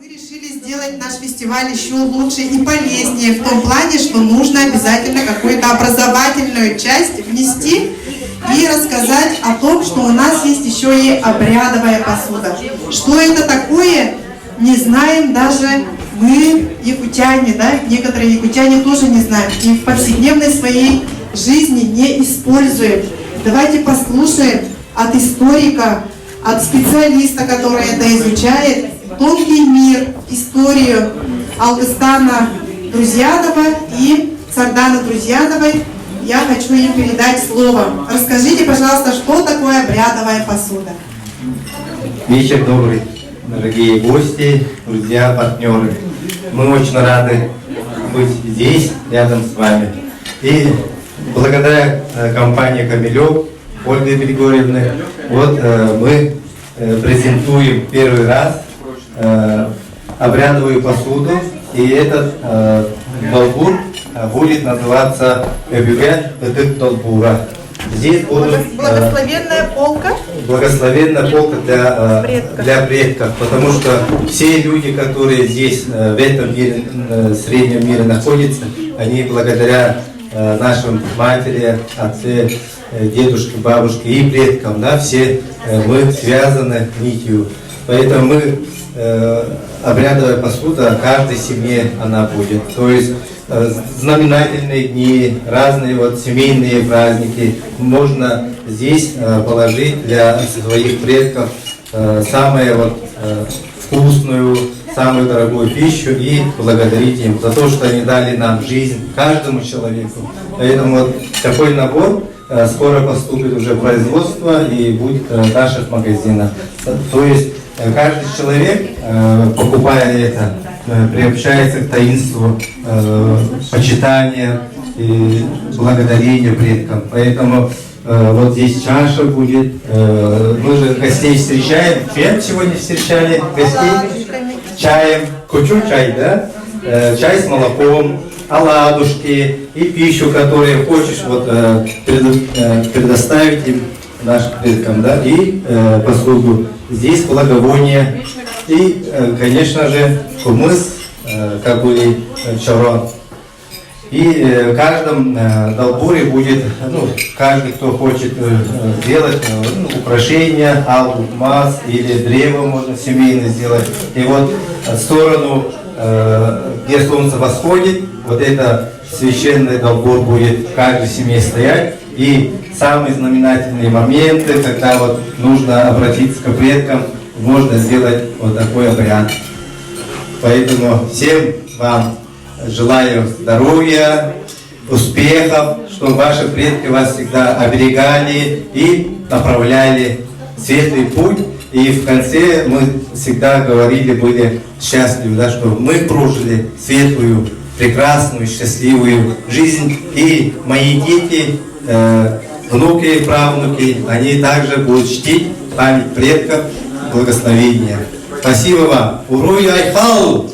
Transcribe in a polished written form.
Мы решили сделать наш фестиваль еще лучше и полезнее в том плане, что нужно обязательно какую-то образовательную часть внести и рассказать о том, что у нас есть еще и обрядовая посуда. Что это такое, не знаем даже мы, якутяне, да? Некоторые якутяне тоже не знают и в повседневной своей жизни не используем. Давайте послушаем от историка, от специалиста, который это изучает, тонкий мир, историю Алгыстана Друзьянова и Царданы Друзьяновой. Я хочу им передать слово. Расскажите, пожалуйста, что такое обрядовая посуда? Вечер добрый, дорогие гости, друзья, партнеры. Мы очень рады быть здесь, рядом с вами. И благодаря компании «Камелек» Ольги Григорьевны, вот мы презентуем первый раз обрядовую посуду, и этот долбур будет называться «Эбюгет долбура». Здесь будут благословенная полка. Благословенная полка для предков, потому что все люди, которые здесь в этом мире, среднем мире находятся, они благодаря нашим матери, отце, дедушке, бабушке и предкам, да, все мы связаны нитью. Поэтому мы обрядовая посуда, каждой семье она будет. То есть знаменательные дни, разные вот семейные праздники можно здесь положить для своих предков самую вот вкусную, самую дорогую пищу и благодарить им за то, что они дали нам жизнь, каждому человеку. Поэтому вот такой набор скоро поступит уже в производство и будет в наших магазинах. То есть каждый человек, покупая это, приобщается к таинству почитания и благодарения предкам. Поэтому вот здесь чаша будет. Мы же гостей встречаем. Чем сегодня встречали гостей? Чаем. Кучу чай, да? Чай с молоком, оладушки и пищу, которую хочешь вот, предоставить им, нашим предкам, да? И посуду. Здесь благовония. И, конечно же, кумыс, кабули, чарон. И в каждом долбуре будет, ну, каждый, кто хочет сделать украшения, алмаз или древо можно семейно сделать. И вот в сторону, где солнце восходит, вот это священный долбур будет в каждой семье стоять. И самые знаменательные моменты, когда вот нужно обратиться к предкам, можно сделать вот такой обряд. Поэтому всем вам желаю здоровья, успехов, чтобы ваши предки вас всегда оберегали и направляли в светлый путь. И в конце мы всегда говорили, были счастливы, да, что мы прожили светлую, прекрасную, счастливую жизнь. И мои дети, внуки, правнуки, они также будут чтить память предков, благословения. Спасибо вам. Уруй Айхал!